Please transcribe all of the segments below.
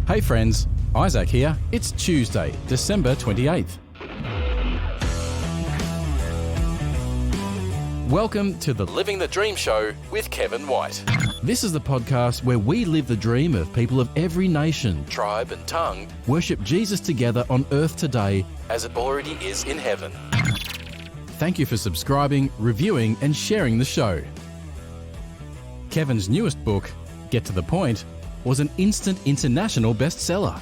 Hey friends, Isaac here. It's Tuesday, December 28th. Welcome to the Living the Dream Show with Kevin White. This is the podcast where we live the dream of people of every nation, tribe and tongue worship Jesus together on earth today as it already is in heaven. Thank you for subscribing, reviewing and sharing the show. Kevin's newest book, Get to the Point, was an instant international bestseller.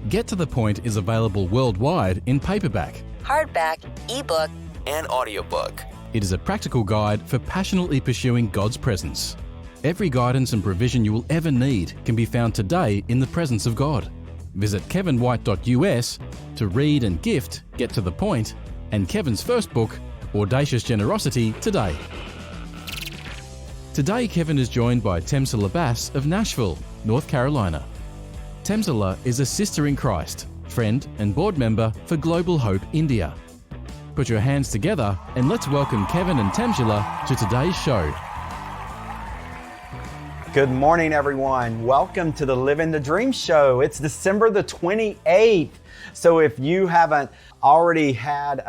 Get to the Point is available worldwide in paperback, hardback, ebook, and audiobook. It is a practical guide for passionately pursuing God's presence. Every guidance and provision you will ever need can be found today in the presence of God. Visit kevinwhite.us to read and gift Get to the Point and Kevin's first book, Audacious Generosity, today. Today, Kevin is joined by Temsula Bass of Nashville, North Carolina. Temsula is a sister in Christ, friend and board member for Global Hope India. Put your hands together and let's welcome Kevin and Temsula to today's show. Good morning, everyone. Welcome to the Living the Dream Show. It's December the 28th. So if you haven't already had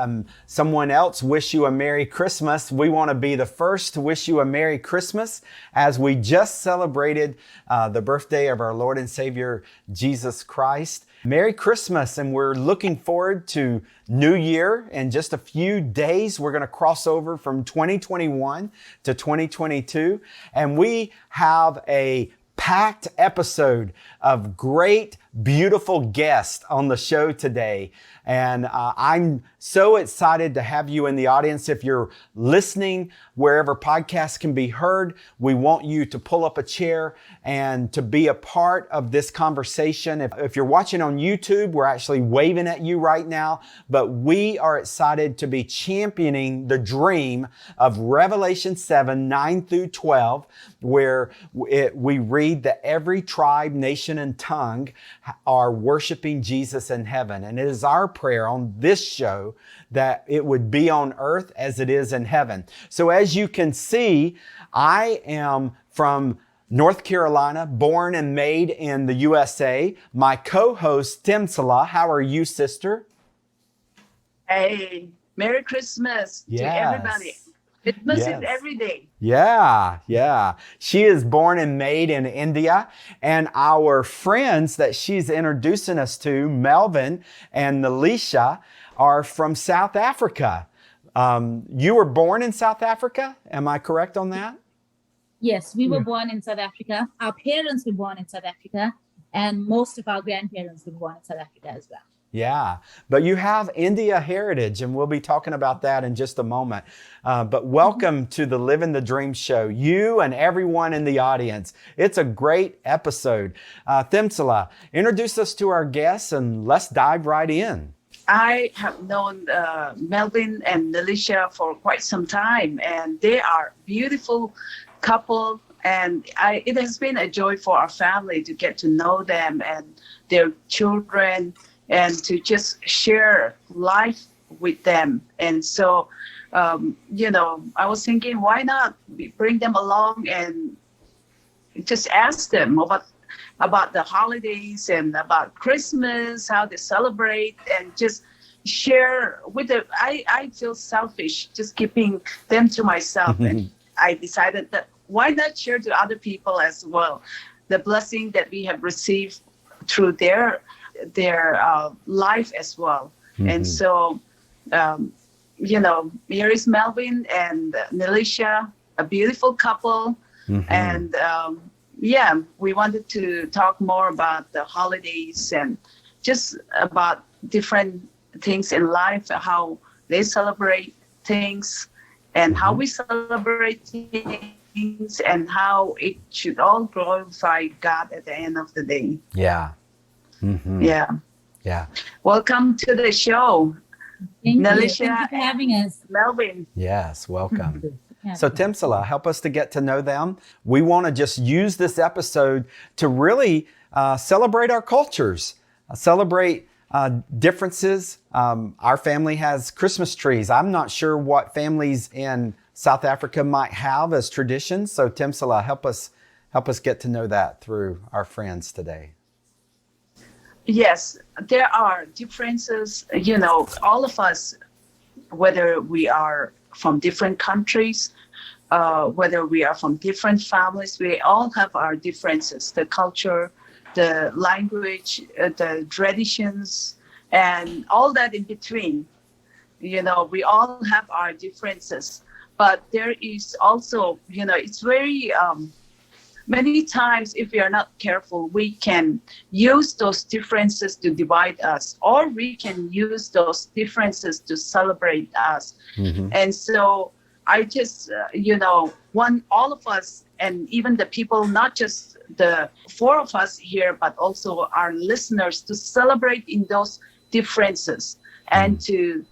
someone else wish you a Merry Christmas, we want to be the first to wish you a Merry Christmas as we just celebrated the birthday of our Lord and Savior, Jesus Christ. Merry Christmas, and we're looking forward to New Year. In just a few days, we're going to cross over from 2021 to 2022, and we have a packed episode of great, beautiful guests on the show today. And I'm so excited to have you in the audience. If you're listening wherever podcasts can be heard, we want you to pull up a chair and to be a part of this conversation. If you're watching on YouTube, we're actually waving at you right now, but we are excited to be championing the dream of Revelation 7, 9 through 12, where we read that every tribe, nation, and tongue are worshiping Jesus in heaven. And it is our prayer on this show that it would be on earth as it is in heaven. So as you can see, I am from North Carolina, born and made in the USA. My co-host, Temsula, how are you, sister? Hey, Merry Christmas to everybody. Christmas is every day. Yeah. She is born and made in India. And our friends that she's introducing us to, Melvin and Nelicia, are from South Africa. You were born in South Africa? Am I correct on that? Yes, we were born in South Africa. Our parents were born in South Africa. And most of our grandparents were born in South Africa as well. Yeah, but you have India heritage, and we'll be talking about that in just a moment. But welcome to the Living the Dream Show, you and everyone in the audience. It's a great episode. Temsula, introduce us to our guests and let's dive right in. I have known Melvin and Nelicia for quite some time, and they are beautiful couple. And it has been a joy for our family to get to know them and their children, and to just share life with them. And so, I was thinking, why not bring them along and just ask them about the holidays and about Christmas, how they celebrate, and just share with them. I feel selfish just keeping them to myself. And I decided that why not share to other people as well the blessing that we have received through their life as well. And so, here is Melvin and Nelicia, a beautiful couple. And we wanted to talk more about the holidays and just about different things in life, how they celebrate things and how we celebrate things and how it should all glorify God at the end of the day. Yeah. Yeah. Welcome to the show, Nelicia. Thank you for having us. Melvin. Yes, welcome. So Temsula, help us to get to know them. We want to just use this episode to really celebrate our cultures, celebrate differences. Our family has Christmas trees. I'm not sure what families in South Africa might have as traditions. So Temsula, help us Help us get to know that through our friends today. Yes, there are differences. All of us, whether we are from different countries, whether we are from different families, we all have our differences, the culture, the language, the traditions, and all that in between. We all have our differences, but there is also, it's very, many times if we are not careful, we can use those differences to divide us, or we can use those differences to celebrate us. Mm-hmm. And so I just, want all of us, and even the people, not just the four of us here, but also our listeners, to celebrate in those differences and to,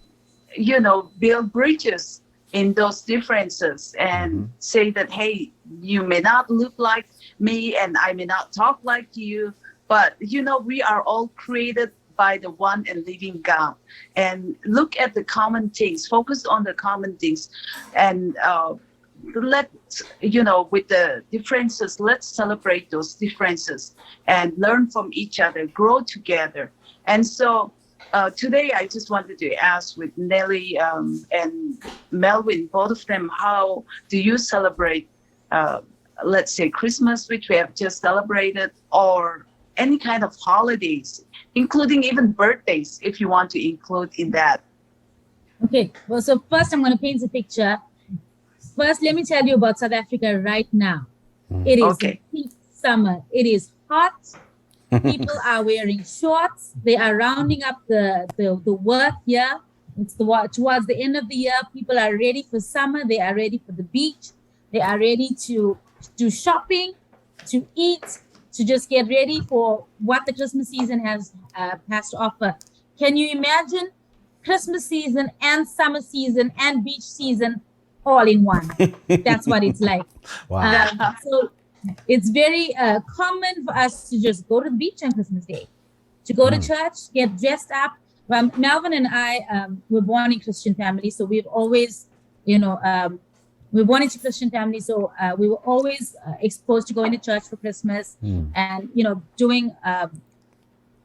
build bridges in those differences and say that, hey, you may not look like me and I may not talk like you, but, we are all created by the one and living God. And look at the common things, focus on the common things, and let's, with the differences, let's celebrate those differences and learn from each other, grow together. And so today I just wanted to ask with Nelly and Melvin, both of them, how do you celebrate, let's say Christmas, which we have just celebrated, or any kind of holidays, including even birthdays, if you want to include in that? Okay, well, so first I'm going to paint a picture. First, let me tell you about South Africa right now. It is peak summer. It is hot. People are wearing shorts. They are rounding up the work here. It's towards the end of the year. People are ready for summer. They are ready for the beach. They are ready to do shopping, to eat, to just get ready for what the Christmas season has to offer. Can you imagine Christmas season and summer season and beach season all in one? That's what it's like. Wow. So it's very common for us to just go to the beach on Christmas Day, to go to church, get dressed up. Well, Melvin and I were born in Christian families, so we've always, we're born into Christian families, so we were always exposed to going to church for Christmas and, doing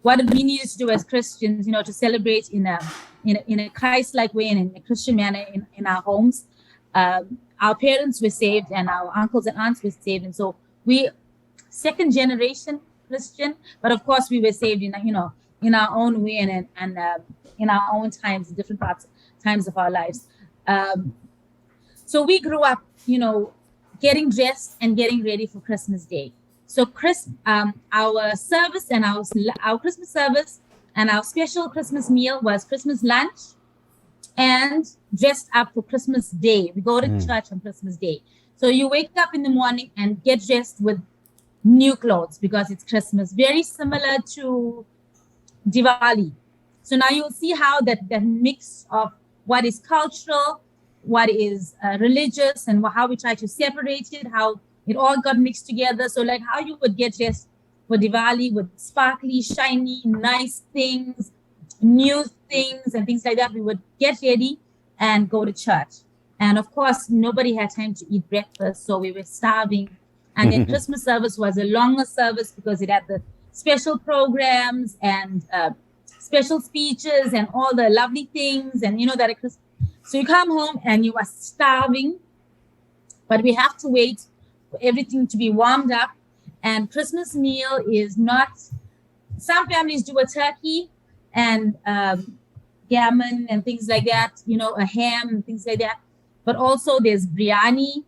what we needed to do as Christians, to celebrate in a Christ-like way and in a Christian manner in our homes. Our parents were saved and our uncles and aunts were saved. And so we, second generation Christian, but of course we were saved in our own way and in our own times, different times of our lives. So we grew up, getting dressed and getting ready for Christmas Day. So our service and our Christmas service and our special Christmas meal was Christmas lunch and dressed up for Christmas Day. We go to church on Christmas Day. So you wake up in the morning and get dressed with new clothes because it's Christmas, very similar to Diwali. So now you'll see how that mix of what is cultural, what is religious, and how we try to separate it, how it all got mixed together. So like how you would get dressed for Diwali with sparkly, shiny, nice things, new things and things like that. We would get ready and go to church. And of course, nobody had time to eat breakfast, so we were starving. And then Christmas service was a longer service because it had the special programs and special speeches and all the lovely things. And that at Christmas. So you come home and you are starving, but we have to wait for everything to be warmed up. And Christmas meal is not, some families do a turkey and gammon and things like that, a ham and things like that. But also there's biryani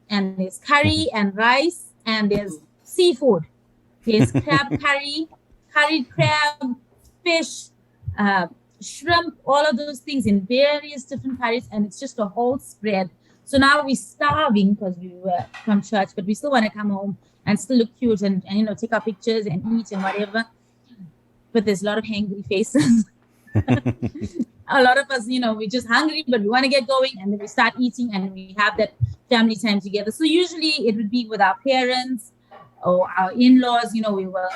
and there's curry and rice and there's seafood. There's crab curry, curried crab, fish, shrimp, all of those things in various different curries, and it's just a whole spread. So now we're starving because we were from church, but we still want to come home and still look cute and take our pictures and eat and whatever. But there's a lot of hangry faces. A lot of us, we're just hungry, but we want to get going, and then we start eating and we have that family time together. So usually it would be with our parents or our in-laws. We were,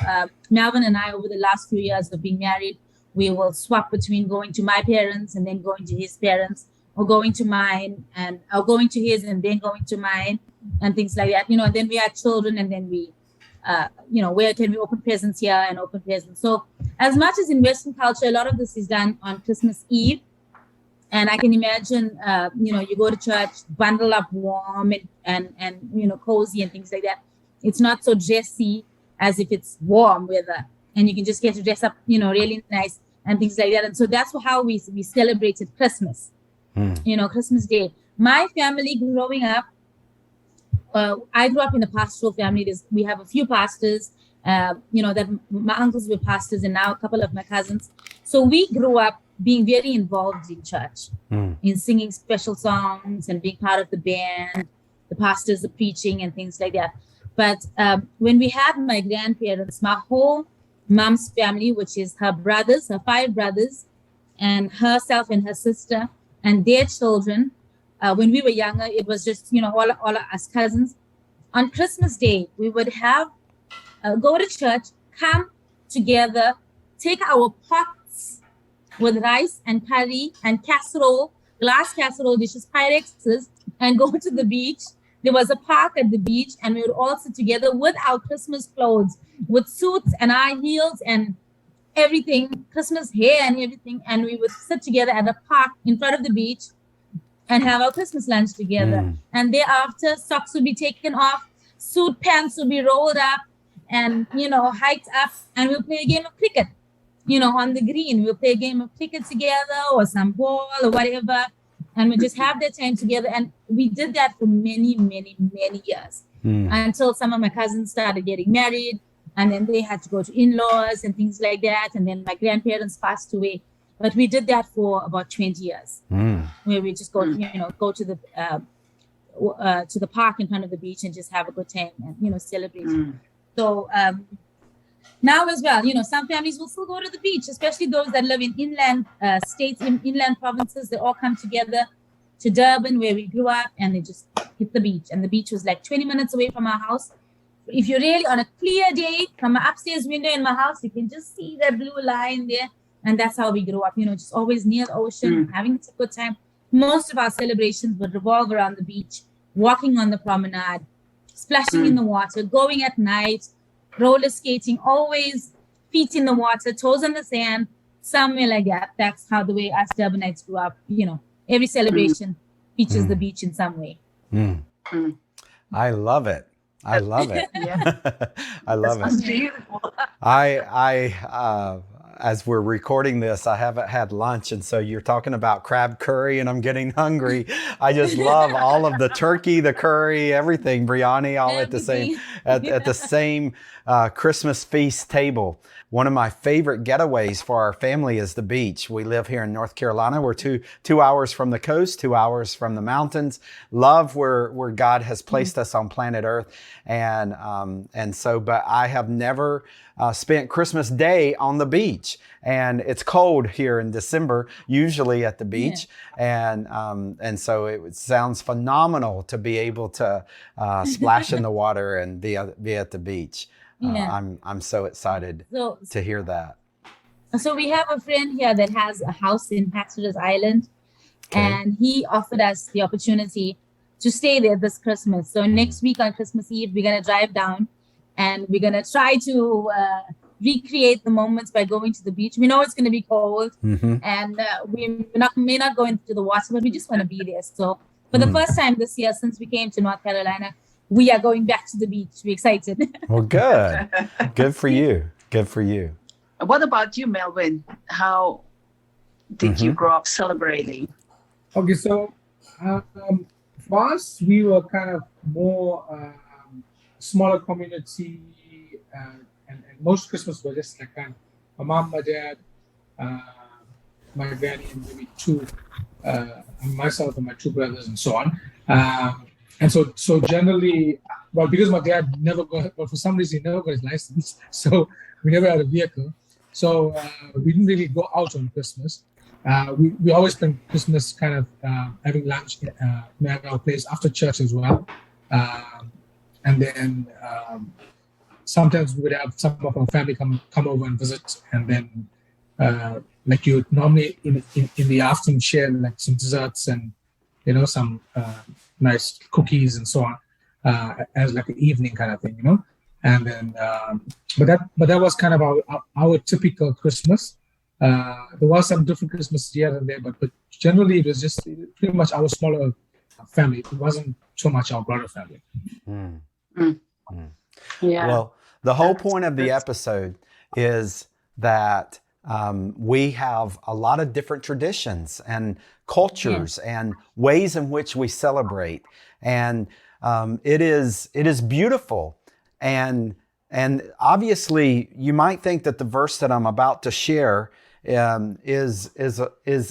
Melvin and I, over the last few years of being married, we will swap between going to my parents and then going to his parents, or going to mine or going to his and then going to mine. and things like that, and then we had children, and then we, where can we open presents here and open presents? So as much as in Western culture, a lot of this is done on Christmas Eve. And I can imagine, you go to church, bundle up warm and cozy and things like that. It's not so dressy as if it's warm weather, and you can just get to dress up, really nice and things like that. And so that's how we celebrated Christmas, Christmas Day. My family growing up, I grew up in a pastoral family. We have a few pastors, that my uncles were pastors, and now a couple of my cousins. So we grew up being very involved in church, in singing special songs and being part of the band, the pastors, the preaching and things like that. But when we had my grandparents, my whole mom's family, which is her 5 brothers, and herself and her sister and their children, when we were younger, it was just, all of us cousins. On Christmas Day, we would have, go to church, come together, take our pots with rice and curry and casserole, glass casserole dishes, Pyrexes, and go to the beach. There was a park at the beach, and we would all sit together with our Christmas clothes, with suits and high heels and everything, Christmas hair and everything. And we would sit together at a park in front of the beach and have our Christmas lunch together. And thereafter, socks would be taken off, suit pants would be rolled up and, hiked up, and we'll play a game of cricket. On the green, we'll play a game of cricket together or some ball or whatever. And we just have that time together. And we did that for many, many, many years until some of my cousins started getting married. And then they had to go to in-laws and things like that. And then my grandparents passed away. But we did that for about 20 years, where we just go, go to the park in front of the beach and just have a good time and, celebrate. So, now as well, some families will still go to the beach, especially those that live in inland states, in inland provinces. They all come together to Durban, where we grew up, and they just hit the beach. And the beach was like 20 minutes away from our house. If you're really on a clear day, from my upstairs window in my house, you can just see that blue line there. And that's how we grew up, just always near the ocean, having a good time. Most of our celebrations would revolve around the beach, walking on the promenade, splashing in the water, going at night, roller skating, always feet in the water, toes on the sand, somewhere like that. That's how the way us Durbanites grew up. Every celebration features the beach in some way. I love it. I love it. I love That's it. beautiful. I as we're recording this, I haven't had lunch, and so you're talking about crab curry, and I'm getting hungry. I just love all of the turkey, the curry, everything, biryani, all at the same Christmas feast table. One of my favorite getaways for our family is the beach. We live here in North Carolina. We're two hours from the coast, 2 hours from the mountains. Love where God has placed us on planet Earth, and so. But I have never spent Christmas Day on the beach, and it's cold here in December, usually at the beach, and so it sounds phenomenal to be able to splash in the water and be at the beach. I'm so excited to hear that. So we have a friend here that has a house in Hatteras Island, and he offered us the opportunity to stay there this Christmas. So next week on Christmas Eve, we're going to drive down, and we're going to try to recreate the moments by going to the beach. We know it's going to be cold, and we may not go into the water, but we just want to be there. So for the first time this year, since we came to North Carolina, we are going back to the beach. We're excited. Well, good. Good for you. Good for you. What about you, Melvin? How did you grow up celebrating? Okay, so for us, we were kind of more smaller community, and most Christmas was just like kind of my mom, my dad, my granny, and maybe myself and my 2 brothers, and so on. And so generally, well, because my dad for some reason, he never got his license, so we never had a vehicle. So we didn't really go out on Christmas. We always spent Christmas kind of having lunch at our place after church as well. And then sometimes we would have some of our family come over and visit. And then like you would normally in the afternoon share like some desserts and, some nice cookies and so on. as like an evening kind of thing, you know. And then, but that was kind of our typical Christmas. There was some different Christmas here and there, but generally it was just pretty much our smaller family. It wasn't so much our broader family. Yeah. Well, the whole point of the episode is that we have a lot of different traditions and cultures and ways in which we celebrate, and it is beautiful. And obviously, you might think that the verse that I'm about to share is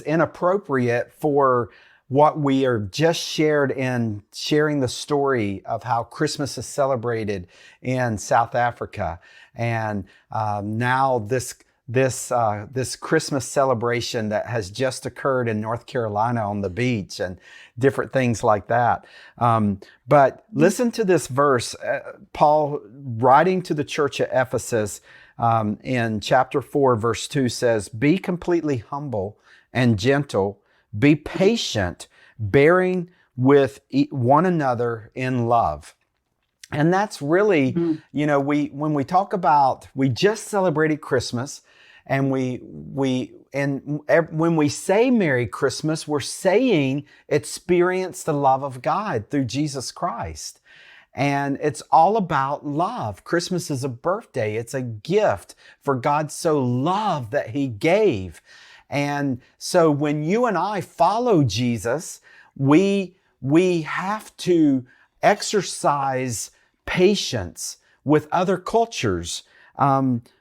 inappropriate for what we are just sharing the story of how Christmas is celebrated in South Africa, and now this Christmas celebration that has just occurred in North Carolina on the beach and different things like that. But listen to this verse. Paul, writing to the church at Ephesus in chapter 4, verse 2 says, "Be completely humble and gentle, be patient, bearing with one another in love." And that's really, when we talk about, we just celebrated Christmas, and when we say Merry Christmas, we're saying experience the love of God through Jesus Christ. And it's all about love. Christmas is a birthday. It's a gift, for God so loved that He gave. And so when you and I follow Jesus, we have to exercise patience with other cultures.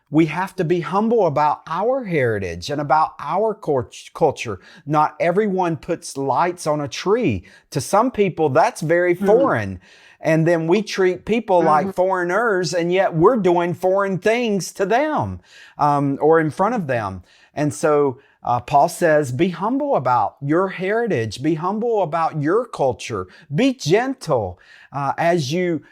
We have to be humble about our heritage and about our culture. Not everyone puts lights on a tree. To some people, that's very foreign. And then we treat people like foreigners, and yet we're doing foreign things to them or in front of them. And so Paul says, be humble about your heritage. Be humble about your culture. Be gentle as you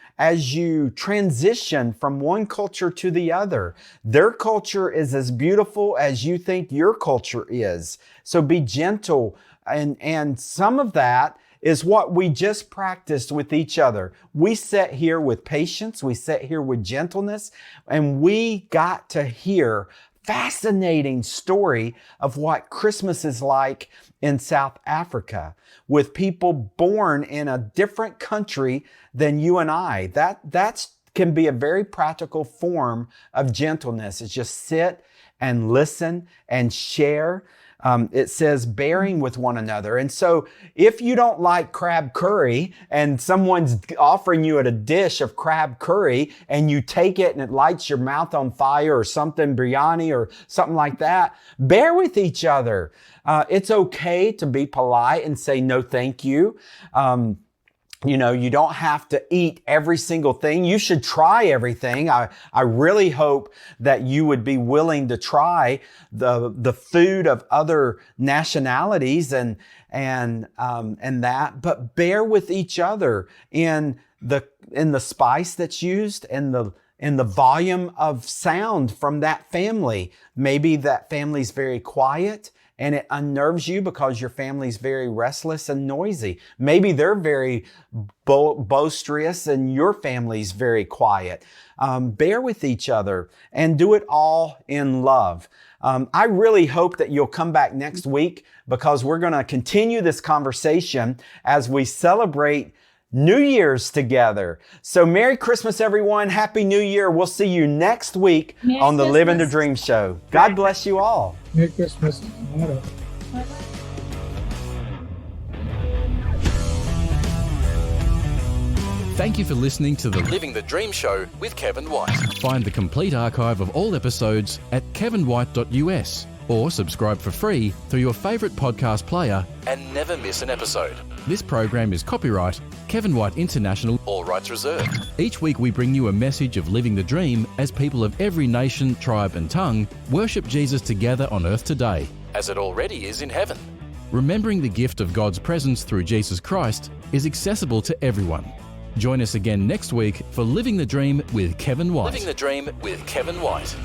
transition from one culture to the other. Their culture is as beautiful as you think your culture is. So be gentle. And some of that is what we just practiced with each other. We sat here with patience. We sat here with gentleness, and we got to hear fascinating story of what Christmas is like in South Africa, with people born in a different country than you and I. That can be a very practical form of gentleness. It's just sit and listen and share. It says bearing with one another. And so if you don't like crab curry and someone's offering you a dish of crab curry and you take it and it lights your mouth on fire or something, biryani or something like that, bear with each other. It's okay to be polite and say no thank you. You don't have to eat every single thing. You should try everything. I really hope that you would be willing to try the food of other nationalities and that, but bear with each other in the spice that's used and the volume of sound from that family. Maybe that family's very quiet and it unnerves you because your family's very restless and noisy. Maybe they're very boisterous and your family's very quiet. Bear with each other and do it all in love. I really hope that you'll come back next week, because we're going to continue this conversation as we celebrate New Year's together. So Merry Christmas, everyone. Happy New Year. We'll see you next week on the Living the Dream Show. God bless you all. Merry Christmas. Bye. Thank you for listening to the Living the Dream Show with Kevin White. Find the complete archive of all episodes at kevinwhite.us or subscribe for free through your favourite podcast player and never miss an episode. This program is copyright Kevin White International, all rights reserved. Each week we bring you a message of living the dream as people of every nation, tribe and tongue worship Jesus together on earth today, as it already is in heaven. Remembering the gift of God's presence through Jesus Christ is accessible to everyone. Join us again next week for Living the Dream with Kevin White. Living the Dream with Kevin White.